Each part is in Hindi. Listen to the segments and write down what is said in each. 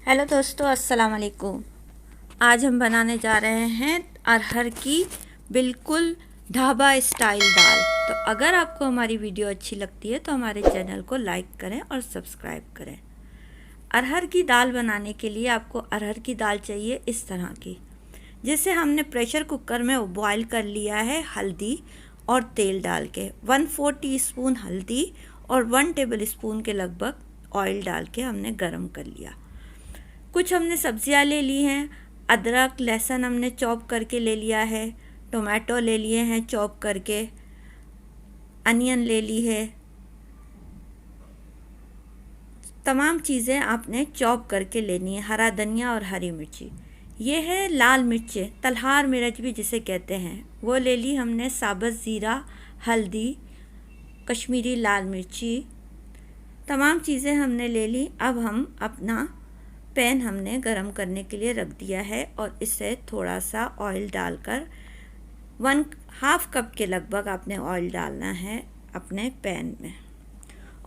हेलो दोस्तों, अस्सलाम वालेकुम। आज हम बनाने जा रहे हैं अरहर की बिल्कुल ढाबा स्टाइल दाल। तो अगर आपको हमारी वीडियो अच्छी लगती है तो हमारे चैनल को लाइक करें और सब्सक्राइब करें। अरहर की दाल बनाने के लिए आपको अरहर की दाल चाहिए इस तरह की, जिसे हमने प्रेशर कुकर में बॉईल कर लिया है हल्दी और तेल डाल के। 1/4 टीस्पून हल्दी और 1 टेबल स्पून के लगभग ऑयल डाल के हमने गरम कर लिया। कुछ हमने सब्जियां ले ली हैं। अदरक लहसुन हमने चॉप करके ले लिया है। टोमेटो ले लिए हैं चॉप करके। अनियन ले ली है। तमाम चीज़ें आपने चॉप करके लेनी है। हरा धनिया और हरी मिर्ची। ये है लाल मिर्चें, तलहार मिर्च भी जिसे कहते हैं, वो ले ली हमने। साबुत ज़ीरा, हल्दी, कश्मीरी लाल मिर्ची, तमाम चीज़ें हमने ले ली। अब हम अपना पैन हमने गरम करने के लिए रख दिया है और इसे थोड़ा सा ऑयल डालकर 1/2 कप के लगभग आपने ऑयल डालना है अपने पैन में।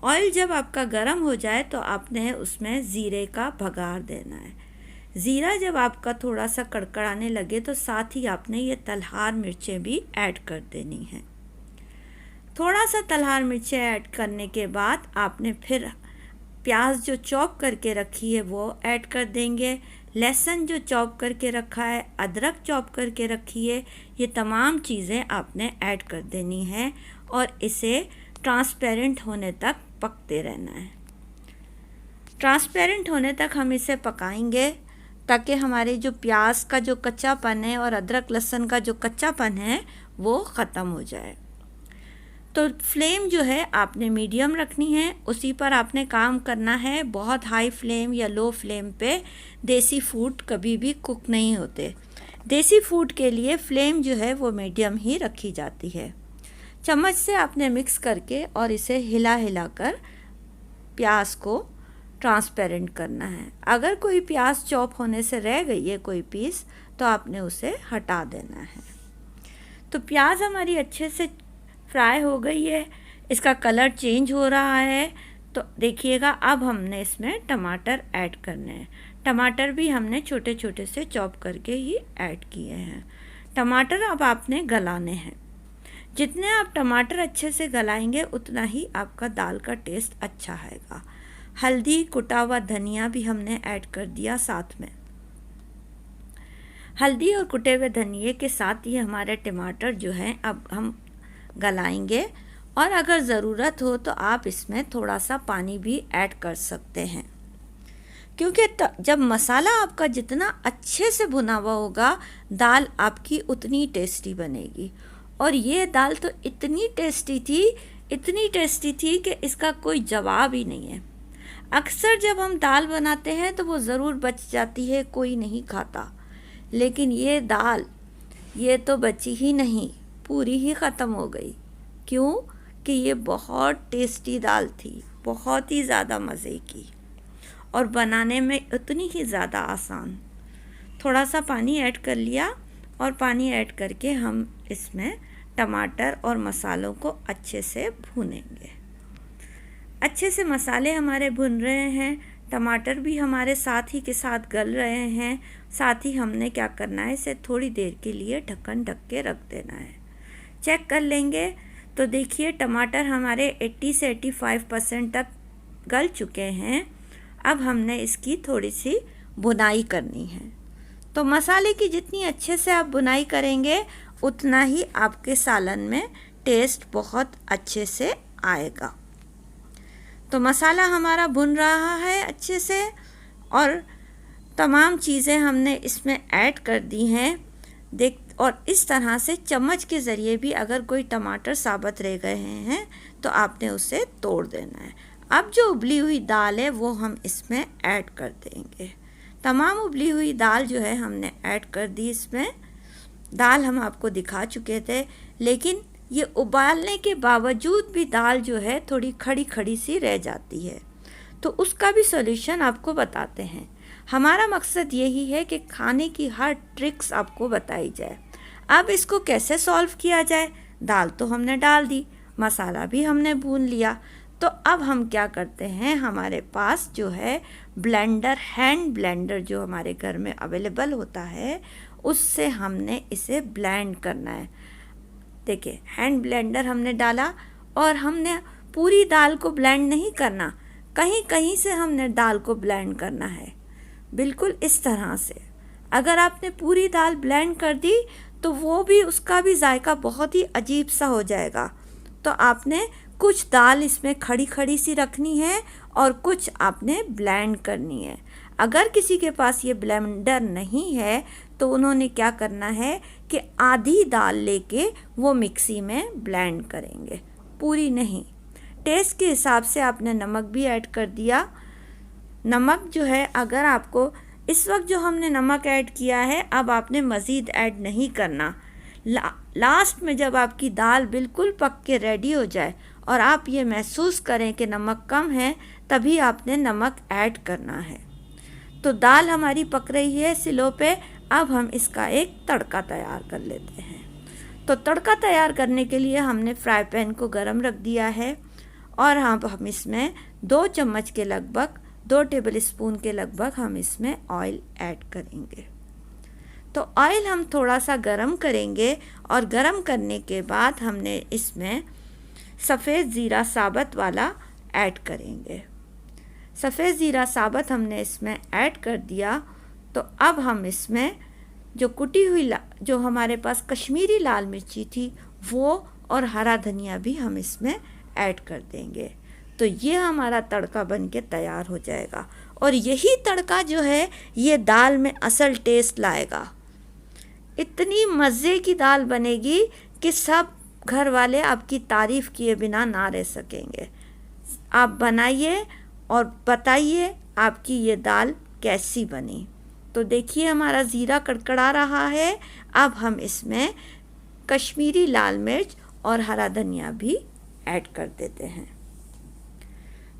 ऑयल जब आपका गरम हो जाए तो आपने उसमें ज़ीरे का भगार देना है। ज़ीरा जब आपका थोड़ा सा कड़कड़ाने लगे तो साथ ही आपने ये तलहार मिर्चें भी ऐड कर देनी हैं। थोड़ा सा तलहार मिर्चें ऐड करने के बाद आपने फिर प्याज जो चॉप करके रखी है वो ऐड कर देंगे। लहसुन जो चॉप करके रखा है, अदरक चॉप करके रखी है, ये तमाम चीज़ें आपने ऐड कर देनी है और इसे ट्रांसपेरेंट होने तक पकते रहना है। ट्रांसपेरेंट होने तक हम इसे पकाएंगे ताकि हमारे जो प्याज का जो कच्चापन है और अदरक लहसुन का जो कच्चापन है वो ख़त्म हो जाए। तो फ्लेम जो है आपने मीडियम रखनी है, उसी पर आपने काम करना है। बहुत हाई फ्लेम या लो फ्लेम पे देसी फूड कभी भी कुक नहीं होते। देसी फूड के लिए फ्लेम जो है वो मीडियम ही रखी जाती है। चम्मच से आपने मिक्स करके और इसे हिला हिला कर प्याज को ट्रांसपेरेंट करना है। अगर कोई प्याज चॉप होने से रह गई है कोई पीस तो आपने उसे हटा देना है। तो प्याज हमारी अच्छे से फ्राई हो गई है, इसका कलर चेंज हो रहा है। तो देखिएगा, अब हमने इसमें टमाटर ऐड करने हैं। टमाटर भी हमने छोटे छोटे से चॉप करके ही ऐड किए हैं। टमाटर अब आपने गलाने हैं। जितने आप टमाटर अच्छे से गलाएंगे उतना ही आपका दाल का टेस्ट अच्छा आएगा। हल्दी, कुटा हुआ धनिया भी हमने ऐड कर दिया साथ में। हल्दी और कुटे हुए धनिए के साथ ही हमारे टमाटर जो हैं अब हम गलाएंगे और अगर ज़रूरत हो तो आप इसमें थोड़ा सा पानी भी ऐड कर सकते हैं, क्योंकि जब मसाला आपका जितना अच्छे से भुना हुआ होगा दाल आपकी उतनी टेस्टी बनेगी। और ये दाल तो इतनी टेस्टी थी कि इसका कोई जवाब ही नहीं है। अक्सर जब हम दाल बनाते हैं तो वो ज़रूर बच जाती है, कोई नहीं खाता, लेकिन ये दाल ये तो बची ही नहीं, पूरी ही ख़त्म हो गई। क्यों कि ये बहुत टेस्टी दाल थी, बहुत ही ज़्यादा मज़े की और बनाने में उतनी ही ज़्यादा आसान। थोड़ा सा पानी ऐड कर लिया और पानी ऐड करके हम इसमें टमाटर और मसालों को अच्छे से भूनेंगे। अच्छे से मसाले हमारे भुन रहे हैं, टमाटर भी हमारे साथ ही के साथ गल रहे हैं। साथ ही हमने क्या करना है, इसे थोड़ी देर के लिए ढक्कन ढक के रख देना है। चेक कर लेंगे तो देखिए टमाटर हमारे 80 से 85% तक गल चुके हैं। अब हमने इसकी थोड़ी सी भुनाई करनी है। तो मसाले की जितनी अच्छे से आप भुनाई करेंगे उतना ही आपके सालन में टेस्ट बहुत अच्छे से आएगा। तो मसाला हमारा भुन रहा है अच्छे से और तमाम चीज़ें हमने इसमें ऐड कर दी हैं। और इस तरह से चम्मच के ज़रिए भी अगर कोई टमाटर साबुत रह गए हैं तो आपने उसे तोड़ देना है। अब जो उबली हुई दाल है वो हम इसमें ऐड कर देंगे। तमाम उबली हुई दाल जो है हमने ऐड कर दी इसमें। दाल हम आपको दिखा चुके थे, लेकिन ये उबालने के बावजूद भी दाल जो है थोड़ी खड़ी खड़ी सी रह जाती है, तो उसका भी सॉल्यूशन आपको बताते हैं। हमारा मकसद यही है कि खाने की हर ट्रिक्स आपको बताई जाए। अब इसको कैसे सॉल्व किया जाए, दाल तो हमने डाल दी, मसाला भी हमने भून लिया, तो अब हम क्या करते हैं, हमारे पास जो है ब्लेंडर, हैंड ब्लेंडर जो हमारे घर में अवेलेबल होता है, उससे हमने इसे ब्लेंड करना है। देखिए, हैंड ब्लेंडर हमने डाला और हमने पूरी दाल को ब्लेंड नहीं करना, कहीं कहीं से हमने दाल को ब्लेंड करना है, बिल्कुल इस तरह से। अगर आपने पूरी दाल ब्लेंड कर दी तो वो भी, उसका भी जायका बहुत ही अजीब सा हो जाएगा। तो आपने कुछ दाल इसमें खड़ी खड़ी सी रखनी है और कुछ आपने ब्लेंड करनी है। अगर किसी के पास ये ब्लेंडर नहीं है तो उन्होंने क्या करना है कि आधी दाल लेके वो मिक्सी में ब्लेंड करेंगे, पूरी नहीं। टेस्ट के हिसाब से आपने नमक भी ऐड कर दिया। नमक जो है, अगर आपको इस वक्त जो हमने नमक ऐड किया है, अब आपने मज़ीद ऐड नहीं करना। लास्ट में जब आपकी दाल बिल्कुल पक के रेडी हो जाए और आप ये महसूस करें कि नमक कम है, तभी आपने नमक ऐड करना है। तो दाल हमारी पक रही है स्लो पे। अब हम इसका एक तड़का तैयार कर लेते हैं। तो तड़का तैयार करने के लिए हमने फ्राई पैन को गरम रख दिया है और हम इसमें 2 चम्मच के लगभग, 2 टेबल स्पून के लगभग हम इसमें ऑयल ऐड करेंगे। तो ऑयल हम थोड़ा सा गरम करेंगे और गरम करने के बाद हमने इसमें सफ़ेद ज़ीरा साबुत वाला ऐड करेंगे। सफ़ेद ज़ीरा साबुत हमने इसमें ऐड कर दिया। तो अब हम इसमें जो कुटी हुई जो हमारे पास कश्मीरी लाल मिर्ची थी वो और हरा धनिया भी हम इसमें ऐड कर देंगे। तो ये हमारा तड़का बन के तैयार हो जाएगा और यही तड़का जो है ये दाल में असल टेस्ट लाएगा। इतनी मज़े की दाल बनेगी कि सब घर वाले आपकी तारीफ़ किए बिना ना रह सकेंगे। आप बनाइए और बताइए आपकी ये दाल कैसी बनी। तो देखिए, हमारा ज़ीरा कड़कड़ा रहा है। अब हम इसमें कश्मीरी लाल मिर्च और हरा धनिया भी ऐड कर देते हैं।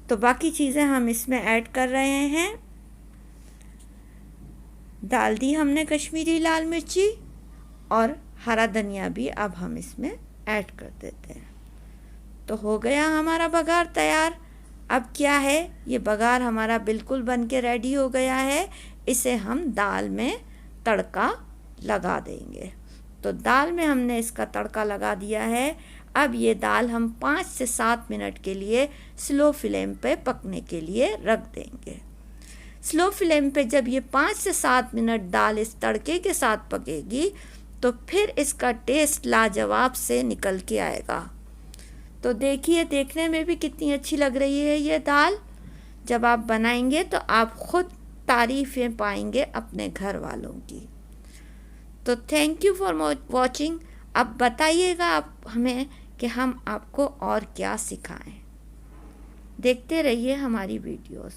तो बाकी चीज़ें हम इसमें ऐड कर रहे हैं। डाल दी हमने कश्मीरी लाल मिर्ची और हरा धनिया भी अब हम इसमें ऐड कर देते हैं। तो हो गया हमारा बघार तैयार। अब क्या है, ये बघार हमारा बिल्कुल बन के रेडी हो गया है। इसे हम दाल में तड़का लगा देंगे। तो दाल में हमने इसका तड़का लगा दिया है। अब ये दाल हम 5 से 7 मिनट के लिए स्लो फ्लेम पे पकने के लिए रख देंगे। स्लो फ्लेम पे जब ये 5 से 7 मिनट दाल इस तड़के के साथ पकेगी तो फिर इसका टेस्ट लाजवाब से निकल के आएगा। तो देखिए, देखने में भी कितनी अच्छी लग रही है ये दाल। जब आप बनाएंगे तो आप खुद तारीफ़ें पाएंगे अपने घर वालों की। तो थैंक यू फॉर वॉचिंग। अब बताइएगा आप हमें कि हम आपको और क्या सिखाएं। देखते रहिए हमारी वीडियोस।